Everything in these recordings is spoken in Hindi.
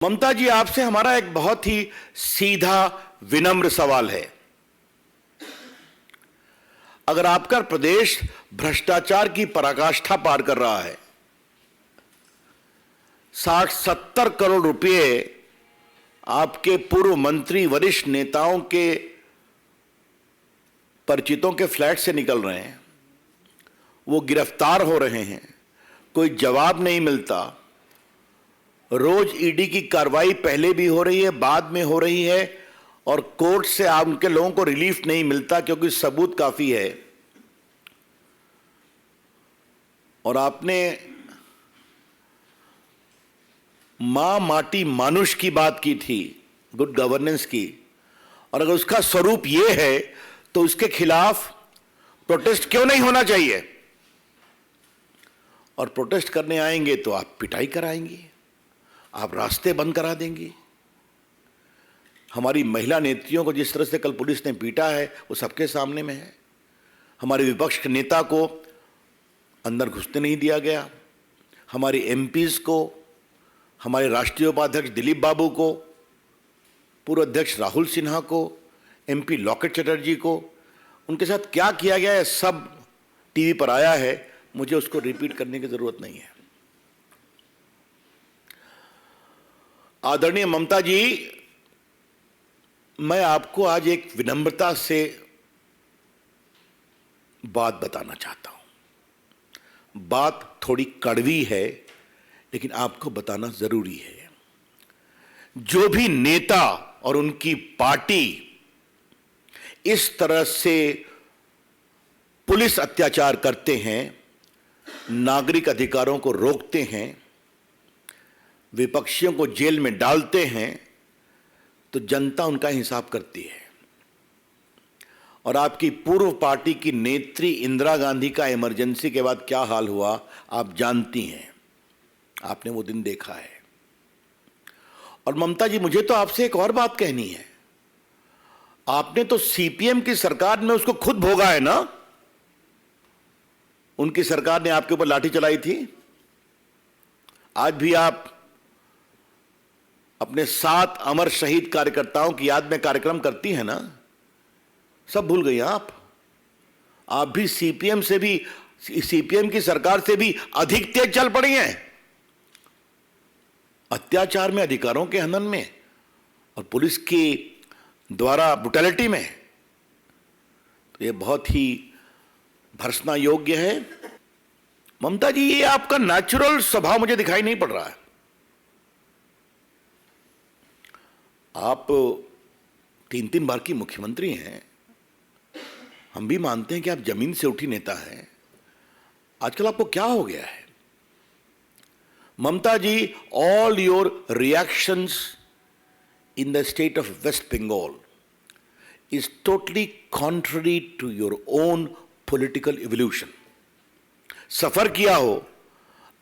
ममता जी, आपसे हमारा एक बहुत ही सीधा विनम्र सवाल है। अगर आपका प्रदेश भ्रष्टाचार की पराकाष्ठा पार कर रहा है, 60-70 करोड़ रुपए आपके पूर्व मंत्री वरिष्ठ नेताओं के परिचितों के फ्लैट से निकल रहे हैं, वो गिरफ्तार हो रहे हैं, कोई जवाब नहीं मिलता, रोज ईडी की कार्रवाई पहले भी हो रही है, बाद में हो रही है, और कोर्ट से आप उनके लोगों को रिलीफ नहीं मिलता क्योंकि सबूत काफी है। और आपने मां माटी मानुष की बात की थी, गुड गवर्नेंस की, और अगर उसका स्वरूप यह है तो उसके खिलाफ प्रोटेस्ट क्यों नहीं होना चाहिए? और प्रोटेस्ट करने आएंगे तो आप पिटाई कराएंगे, आप रास्ते बंद करा देंगे। हमारी महिला नेत्रियों को जिस तरह से कल पुलिस ने पीटा है वो सबके सामने में है। हमारे विपक्ष के नेता को अंदर घुसने नहीं दिया गया, हमारे एमपीज को, हमारे राष्ट्रीय उपाध्यक्ष दिलीप बाबू को, पूर्व अध्यक्ष राहुल सिन्हा को, एमपी लॉकेट चटर्जी को, उनके साथ क्या किया गया है सब टीवी पर आया है, मुझे उसको रिपीट करने की जरूरत नहीं है। आदरणीय ममता जी, मैं आपको आज एक विनम्रता से बात बताना चाहता हूं। बात थोड़ी कड़वी है लेकिन आपको बताना जरूरी है। जो भी नेता और उनकी पार्टी इस तरह से पुलिस अत्याचार करते हैं, नागरिक अधिकारों को रोकते हैं, विपक्षियों को जेल में डालते हैं, तो जनता उनका हिसाब करती है। और आपकी पूर्व पार्टी की नेत्री इंदिरा गांधी का इमरजेंसी के बाद क्या हाल हुआ आप जानती हैं, आपने वो दिन देखा है। और ममता जी, मुझे तो आपसे एक और बात कहनी है। आपने तो सीपीएम की सरकार में उसको खुद भोगा है ना। उनकी सरकार ने आपके ऊपर लाठी चलाई थी। आज भी आप अपने 7 अमर शहीद कार्यकर्ताओं की याद में कार्यक्रम करती हैं ना। सब भूल गई आप भी सीपीएम से भी, सीपीएम की सरकार से भी अधिक तेज चल पड़ी हैं अत्याचार में, अधिकारों के हनन में और पुलिस की द्वारा ब्रुटैलिटी में। तो यह बहुत ही भर्त्सना योग्य है। ममता जी, ये आपका नेचुरल स्वभाव मुझे दिखाई नहीं पड़ रहा है। आप 3 बार की मुख्यमंत्री हैं, हम भी मानते हैं कि आप जमीन से उठी नेता हैं। आजकल आपको क्या हो गया है Mamata ji? All your reactions in the state of West Bengal is totally contrary to your own political evolution. सफर किया हो,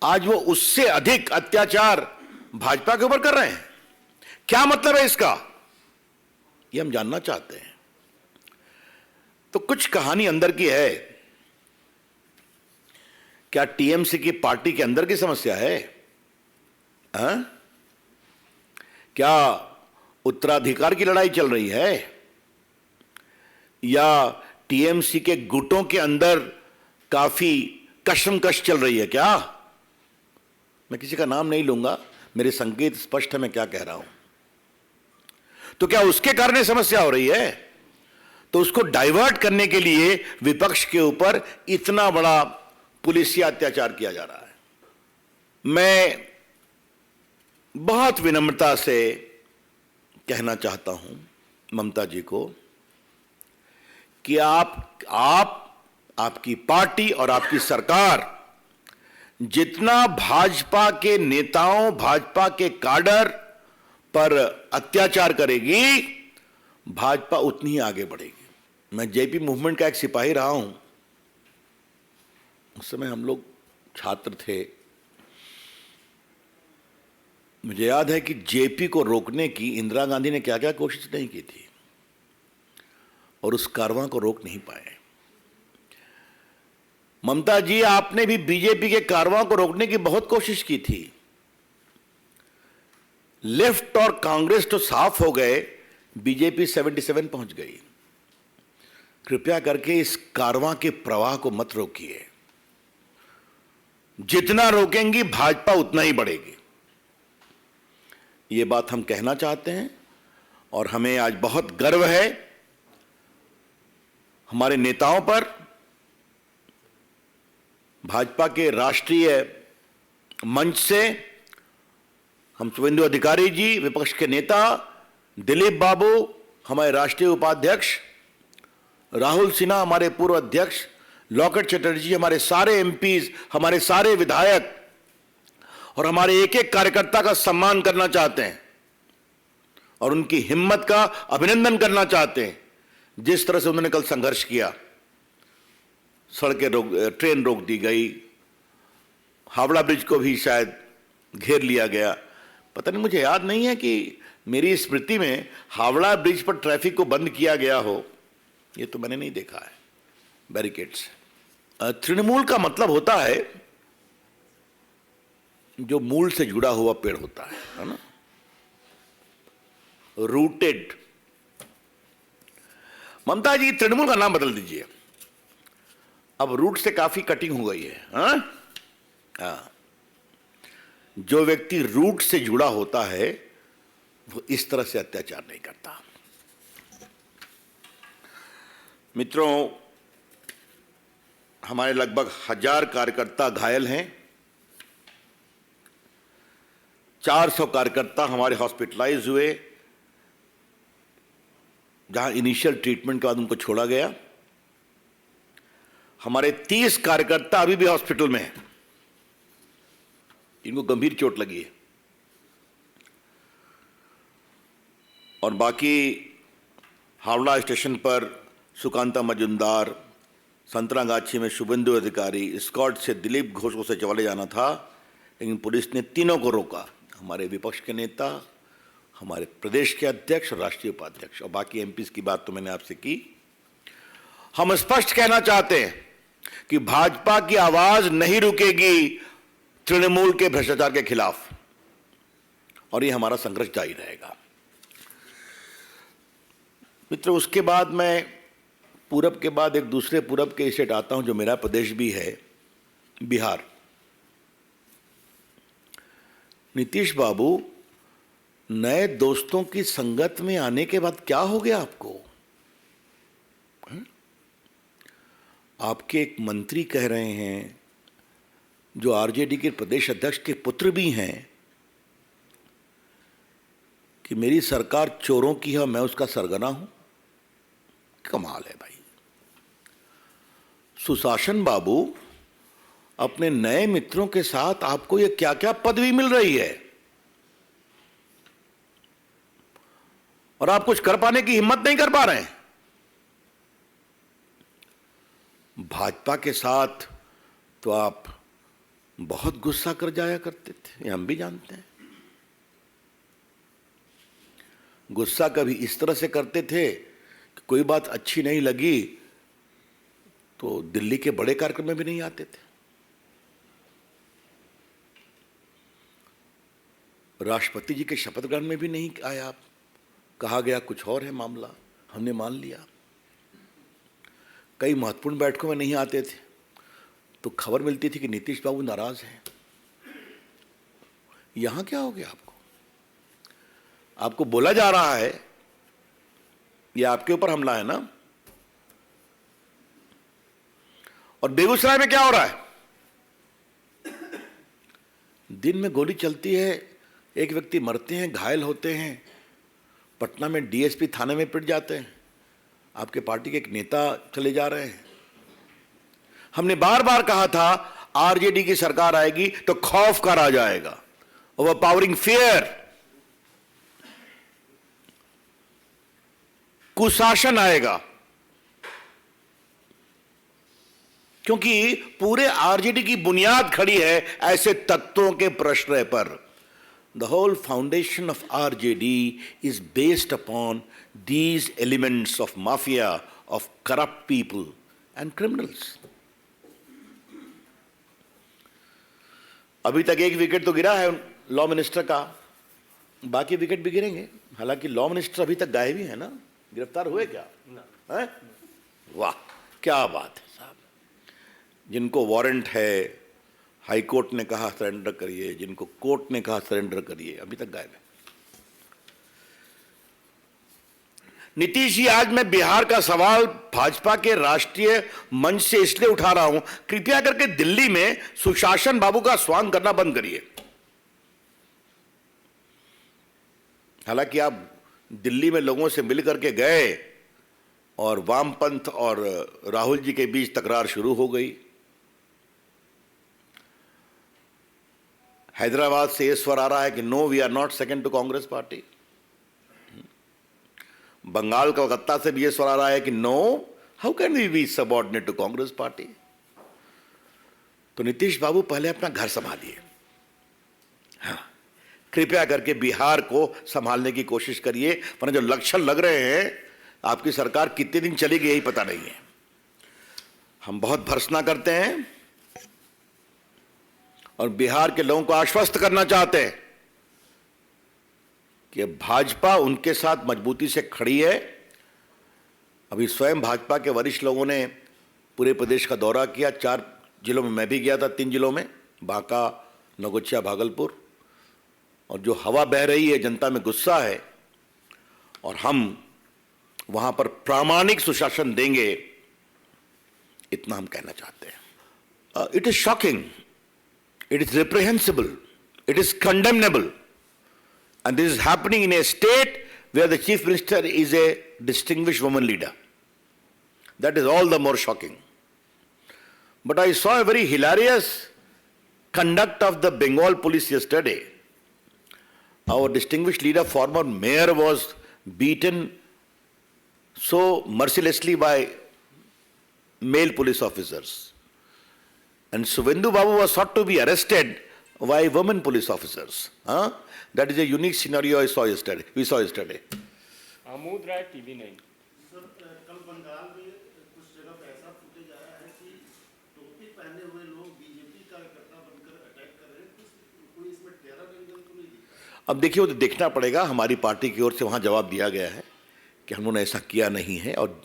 आज वो उससे अधिक अत्याचार भाजपा के ऊपर कर रहे हैं। क्या मतलब है इसका, ये हम जानना चाहते हैं। तो कुछ कहानी अंदर की है। क्या टीएमसी की पार्टी के अंदर की समस्या है? क्या उत्तराधिकार की लड़ाई चल रही है? या टीएमसी के गुटों के अंदर काफी कशमकश चल रही है क्या? मैं किसी का नाम नहीं लूंगा, मेरे संकेत स्पष्ट है मैं क्या कह रहा हूं। तो क्या उसके कारण समस्या हो रही है? तो उसको डाइवर्ट करने के लिए विपक्ष के ऊपर इतना बड़ा पुलिसिया अत्याचार किया जा रहा है। मैं बहुत विनम्रता से कहना चाहता हूं ममता जी को कि आपकी पार्टी और आपकी सरकार जितना भाजपा के नेताओं, भाजपा के काडर पर अत्याचार करेगी, भाजपा उतनी ही आगे बढ़ेगी। मैं जेपी मूवमेंट का एक सिपाही रहा हूं। उस समय हम लोग छात्र थे। मुझे याद है कि जेपी को रोकने की इंदिरा गांधी ने क्या क्या कोशिश नहीं की थी और उस कारवां को रोक नहीं पाए। ममता जी, आपने भी बीजेपी के कारवां को रोकने की बहुत कोशिश की थी। लेफ्ट और कांग्रेस तो साफ हो गए, बीजेपी 77 पहुंच गई। कृपया करके इस कारवां के प्रवाह को मत रोकिए। जितना रोकेंगी भाजपा उतना ही बढ़ेगी। ये बात हम कहना चाहते हैं और हमें आज बहुत गर्व है हमारे नेताओं पर। भाजपा के राष्ट्रीय मंच से हम शुभेंदु अधिकारी जी, विपक्ष के नेता दिलीप बाबू, हमारे राष्ट्रीय उपाध्यक्ष राहुल सिन्हा, हमारे पूर्व अध्यक्ष लॉकेट चटर्जी, हमारे सारे एमपीज, हमारे सारे विधायक और हमारे एक एक कार्यकर्ता का सम्मान करना चाहते हैं और उनकी हिम्मत का अभिनंदन करना चाहते हैं। जिस तरह से उन्होंने कल संघर्ष किया, ट्रेन रोक दी गई, हावड़ा ब्रिज को भी शायद घेर लिया गया। पता नहीं, मुझे याद नहीं है कि मेरी स्मृति में हावड़ा ब्रिज पर ट्रैफिक को बंद किया गया हो, ये तो मैंने नहीं देखा है, बैरिकेड्स। तृणमूल का मतलब होता है जो मूल से जुड़ा हुआ पेड़ होता है ना, रूटेड। ममता जी, तृणमूल का नाम बदल दीजिए, अब रूट से काफी कटिंग हो गई है। हाँ, जो व्यक्ति रूट से जुड़ा होता है वो इस तरह से अत्याचार नहीं करता। मित्रों, हमारे लगभग 1000 कार्यकर्ता घायल हैं, 400 कार्यकर्ता हमारे हॉस्पिटलाइज हुए, जहां इनिशियल ट्रीटमेंट के बाद उनको छोड़ा गया। हमारे 30 कार्यकर्ता अभी भी हॉस्पिटल में हैं, इनको गंभीर चोट लगी है। और बाकी हावड़ा स्टेशन पर सुकांता मजुमदार, संतरागाछी में शुभेंदु अधिकारी, स्कॉट से दिलीप घोष को से चले जाना था, लेकिन पुलिस ने तीनों को रोका। हमारे विपक्ष के नेता, हमारे प्रदेश के अध्यक्ष और राष्ट्रीय उपाध्यक्ष, और बाकी एमपीज की बात तो मैंने आपसे की। हम स्पष्ट कहना चाहते हैं कि भाजपा की आवाज नहीं रुकेगी तृणमूल के भ्रष्टाचार के खिलाफ, और ये हमारा संघर्ष जारी रहेगा। मित्रों, उसके बाद मैं पूरब के बाद एक दूसरे पूरब के स्टेट आता हूं जो मेरा प्रदेश भी है, बिहार। नीतीश बाबू, नए दोस्तों की संगत में आने के बाद क्या हो गया आपको? आपके एक मंत्री कह रहे हैं, जो आरजेडी के प्रदेश अध्यक्ष के पुत्र भी हैं, कि मेरी सरकार चोरों की है, मैं उसका सरगना हूं। कमाल है भाई। सुशासन बाबू, अपने नए मित्रों के साथ आपको ये क्या क्या पदवी मिल रही है और आप कुछ कर पाने की हिम्मत नहीं कर पा रहे हैं। भाजपा के साथ तो आप बहुत गुस्सा कर जाया करते थे, ये हम भी जानते हैं। गुस्सा कभी इस तरह से करते थे कि कोई बात अच्छी नहीं लगी तो दिल्ली के बड़े कार्यक्रम में भी नहीं आते थे। राष्ट्रपति जी के शपथ ग्रहण में भी नहीं आए आप, कहा गया कुछ और है मामला, हमने मान लिया। कई महत्वपूर्ण बैठकों में नहीं आते थे तो खबर मिलती थी कि नीतीश बाबू नाराज हैं। यहां क्या हो गया आपको? आपको बोला जा रहा है ये आपके ऊपर हमला है ना। और बेगूसराय में क्या हो रहा है? दिन में गोली चलती है, एक व्यक्ति मरते हैं, घायल होते हैं, पटना में डीएसपी थाने में पिट जाते हैं, आपके पार्टी के एक नेता चले जा रहे हैं। हमने बार बार कहा था आरजेडी की सरकार आएगी तो खौफ का राज आएगा, ओवरपावरिंग फियर, कुशासन आएगा, क्योंकि पूरे आरजेडी की बुनियाद खड़ी है ऐसे तत्वों के प्रश्रय पर। The whole foundation of RJD is based upon these elements of mafia, of corrupt people and criminals. अभी तक एक विकेट तो गिरा है लॉ मिनिस्टर का, बाकी विकेट भी गिरेंगे। हालांकि लॉ मिनिस्टर अभी तक गायब ही है ना, गिरफ्तार हुए क्या? है? वाह, क्या बात है साहब। जिनको वारंट है, हाई कोर्ट ने कहा सरेंडर करिए, जिनको कोर्ट ने कहा सरेंडर करिए, अभी तक गायब है। नीतीश जी, आज मैं बिहार का सवाल भाजपा के राष्ट्रीय मंच से इसलिए उठा रहा हूं, कृपया करके दिल्ली में सुशासन बाबू का स्वांग करना बंद करिए। हालांकि आप दिल्ली में लोगों से मिलकर के गए और वामपंथ और राहुल जी के बीच तकरार शुरू हो गई। हैदराबाद से ये स्वर आ रहा है कि no, we are not second to Congress party. Bengal Calcutta से भी ये सवाल आ रहा है कि no, how can we be subordinate to Congress party. तो नीतीश बाबू पहले अपना घर संभालिए, हाँ, कृपया करके बिहार को संभालने की कोशिश करिए, वरना जो लक्षण लग रहे हैं आपकी सरकार कितने दिन चलेगी यही पता नहीं है। हम बहुत भर्त्सना करते हैं और बिहार के लोगों को आश्वस्त करना चाहते हैं कि भाजपा उनके साथ मजबूती से खड़ी है। अभी स्वयं भाजपा के वरिष्ठ लोगों ने पूरे प्रदेश का दौरा किया, 4 जिलों में मैं भी गया था, 3 जिलों में, बांका, नगोचिया, भागलपुर। और जो हवा बह रही है, जनता में गुस्सा है और हम वहां पर प्रामाणिक सुशासन देंगे, इतना हम कहना चाहते हैं। It is shocking, it is reprehensible, it is condemnable, and this is happening in a state where the chief minister is a distinguished woman leader. That is all the more shocking. But I saw a very hilarious conduct of the Bengal police yesterday. Our distinguished leader, former mayor, was beaten so mercilessly by male police officers. And Suvendu Babu was sought to be arrested by women police officers. Huh? That is a unique scenario we saw yesterday. Amod Rai, TV9। Sir, कल बंगाल में कुछ जगह पे ऐसा फुटेज आया है कि टोपी पहने हुए लोग बीजेपी कार्यकर्ता बनकर अटैक कर रहे हैं। कोई इसमें टेरर एंगल तो नहीं दिखा? अब देखिए, वो तो देखना पड़ेगा। हमारी पार्टी की ओर से वहां जवाब दिया गया है कि हम लोगों ने ऐसा किया नहीं है। और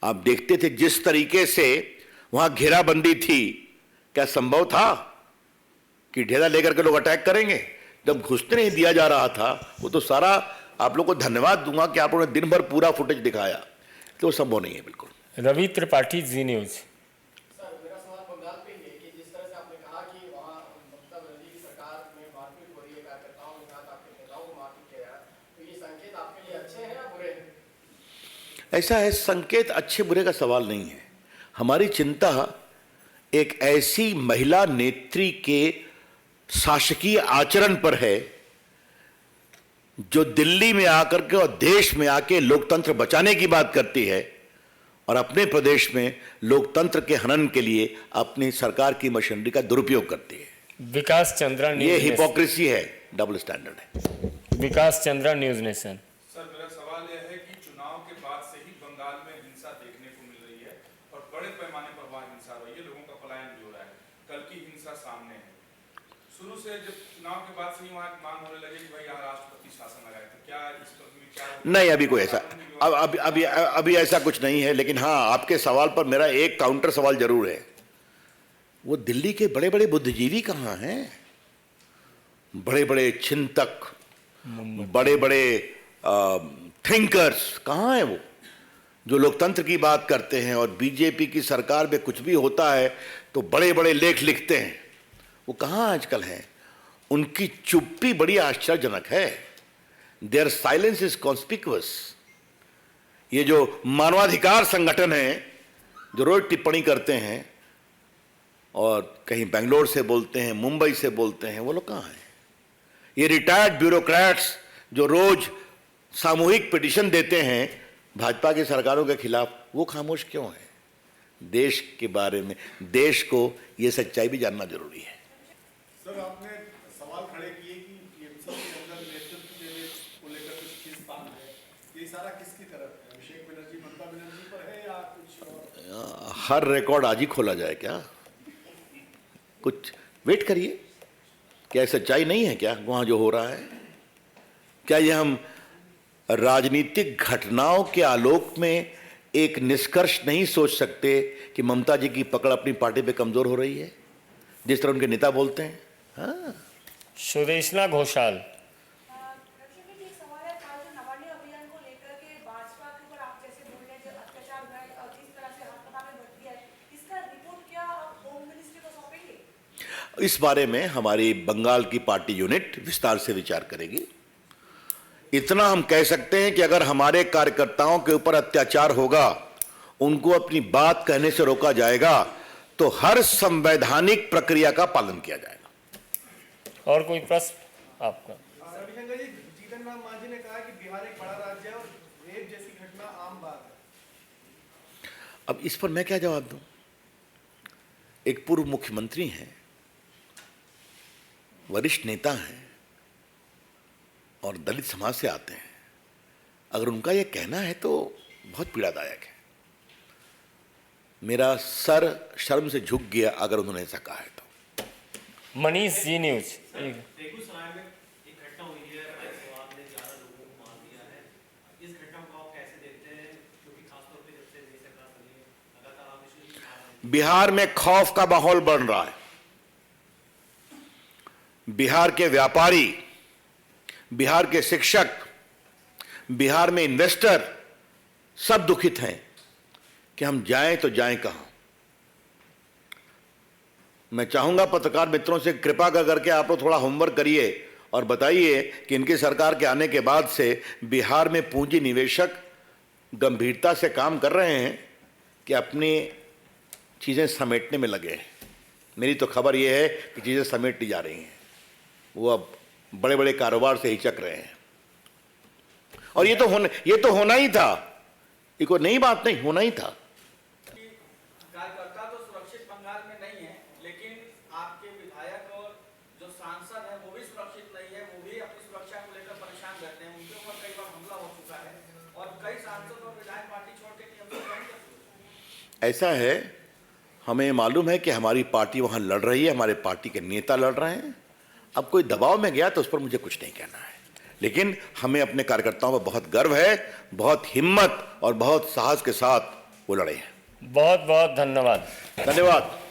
आप देखते थे जिस तरीके से वहां घेराबंदी थी, क्या संभव था कि ढेला लेकर के लोग अटैक करेंगे? जब घुसने नहीं दिया जा रहा था, वो तो सारा, आप लोग को धन्यवाद दूंगा कि आप लोगों ने दिन भर पूरा फुटेज दिखाया, तो वो संभव नहीं है बिल्कुल। रवि त्रिपाठी, जी न्यूज। सर, मेरा सवाल बंगाल पे ही है कि जिस तरह से आपने कहा कि वहाँ ममता बनर्जी की सरकार में मारपीट हो रही है, कार्यकर्ताओं के साथ आपके नेताओं को मारपीट किया जा रहा है, तो ये संकेत आपके लिए अच्छे हैं या बुरे हैं? ऐसा है, संकेत अच्छे बुरे का सवाल नहीं है। हमारी चिंता एक ऐसी महिला नेत्री के शासकीय आचरण पर है जो दिल्ली में आकर के और देश में आके लोकतंत्र बचाने की बात करती है और अपने प्रदेश में लोकतंत्र के हनन के लिए अपनी सरकार की मशीनरी का दुरुपयोग करती है। विकास चंद्रा, ये हिपोक्रेसी है, डबल स्टैंडर्ड है। विकास चंद्रा, न्यूज नेशन। सर, मेरा सवाल यह है कि चुनाव के बाद से ही बंगाल में हिंसा देखने को मिल रही है और बड़े पैमाने पर वहां हिंसा हो रही है, लोगों का पलायन भी हो रहा है। कल की हिंसा सामने है। शुरू से जब चुनाव के बाद से ही वहां मांग होने लगे कि भाई यहाँ राष्ट्रपति शासन लगाए, तो क्या इस पर विचार? नहीं, अभी कोई ऐसा अभी ऐसा कुछ नहीं है। लेकिन हाँ, आपके सवाल पर मेरा एक काउंटर सवाल जरूर है। वो दिल्ली के बड़े बड़े बुद्धिजीवी कहाँ हैं? बड़े बड़े चिंतक, बड़े बड़े थिंकर्स कहाँ हैं वो, जो लोकतंत्र की बात करते हैं? और बीजेपी की सरकार में कुछ भी होता है तो बड़े बड़े लेख लिखते हैं, वो कहाँ आजकल हैं? उनकी चुप्पी बड़ी आश्चर्यजनक है। There silence is conspicuous. ये जो मानवाधिकार संगठन है जो रोज टिप्पणी करते हैं और कहीं बेंगलोर से बोलते हैं, मुंबई से बोलते हैं, वो लोग कहाँ हैं? ये रिटायर्ड ब्यूरोक्रेट्स जो रोज सामूहिक पिटीशन देते हैं भाजपा की सरकारों के खिलाफ, वो खामोश क्यों है? देश के बारे में, देश को ये सच्चाई भी जानना जरूरी है। सर, आपने सवाल खड़े किए कि टीएमसी के अंदर नेतृत्व देने को लेकर कुछ खींचतान है, ये सारा किसकी तरफ है? अभिषेक बनर्जी, ममता बनर्जी पर है या कुछ और? हर रिकॉर्ड आज ही खोला जाए क्या? कुछ वेट करिए। क्या सच्चाई नहीं है क्या वहां जो हो रहा है? क्या ये हम राजनीतिक घटनाओं के आलोक में एक निष्कर्ष नहीं सोच सकते कि ममता जी की पकड़ अपनी पार्टी पे कमजोर हो रही है, जिस तरह उनके नेता बोलते हैं? हाँ। सुदेशना घोषाल। रक्षक जी, एक सवाल है, आज जो नवान्य अभियान को लेकर के भाजपा के ऊपर आप जैसे बोल रहे हैं, जो अत्याचार हुआ है और जिस तरह से अस्पताल में भर्ती है, इसका रिपोर्ट क्या आप होम मिनिस्ट्री को सौंपेंगे? इस बारे में हमारी बंगाल की पार्टी यूनिट विस्तार से विचार करेगी। इतना हम कह सकते हैं कि अगर हमारे कार्यकर्ताओं के ऊपर अत्याचार होगा, उनको अपनी बात कहने से रोका जाएगा, तो हर संवैधानिक प्रक्रिया का पालन किया जाएगा। और कोई प्रश्न आपका? रविशंकर जी, जीतन राम मांझी ने कहा कि बिहार एक बड़ा राज्य है और रेप जैसी घटना आम बात है। अब इस पर मैं क्या जवाब दूं? एक पूर्व मुख्यमंत्री हैं, वरिष्ठ नेता हैं और दलित समाज से आते हैं। अगर उनका यह कहना है तो बहुत पीड़ादायक है। मेरा सर शर्म से झुक गया अगर उन्होंने ऐसा कहा है तो। मनीष जी न्यूज। बेगूसराय में एक घटना हुई है, आतंकवाद ने 11 लोगों को मार दिया है। इस घटना को आप कैसे देखते हैं, क्योंकि खासतौर पे जब से नई सरकार बनी है, लगातार आप इसलिए बिहार में खौफ का माहौल बन रहा है। बिहार के व्यापारी, बिहार के शिक्षक, बिहार में इन्वेस्टर सब दुखित हैं कि हम जाएं तो जाएं कहां। मैं चाहूंगा पत्रकार मित्रों से कृपा कर करके आप लोग थोड़ा होमवर्क करिए और बताइए कि इनकी सरकार के आने के बाद से बिहार में पूंजी निवेशक गंभीरता से काम कर रहे हैं कि अपनी चीजें समेटने में लगे हैं। मेरी तो खबर यह है कि चीजें समेट ली जा रही हैं। वो अब बड़े बड़े कारोबार से हिचक रहे हैं। और ये तो होना ही था। ये कोई नई बात नहीं, होना ही था। कार्यकर्ता तो सुरक्षित बंगाल में नहीं है, लेकिन आपके विधायक और जो सांसद हैं वो भी सुरक्षित नहीं है। वो भी अपनी सुरक्षा को लेकर परेशान रहते हैं। उनके ऊपर कई बार हमला हो चुका है और कई सांसद और विधायक पार्टी छोड़ के टीएमसी ज्वाइन कर चुके हैं। ऐसा है, हमें मालूम है कि हमारी पार्टी वहां लड़ रही है, हमारे पार्टी के नेता लड़ रहे हैं। अब कोई दबाव में गया तो उस पर मुझे कुछ नहीं कहना है, लेकिन हमें अपने कार्यकर्ताओं पर बहुत गर्व है, बहुत हिम्मत और बहुत साहस के साथ वो लड़े हैं। बहुत बहुत धन्यवाद। धन्यवाद।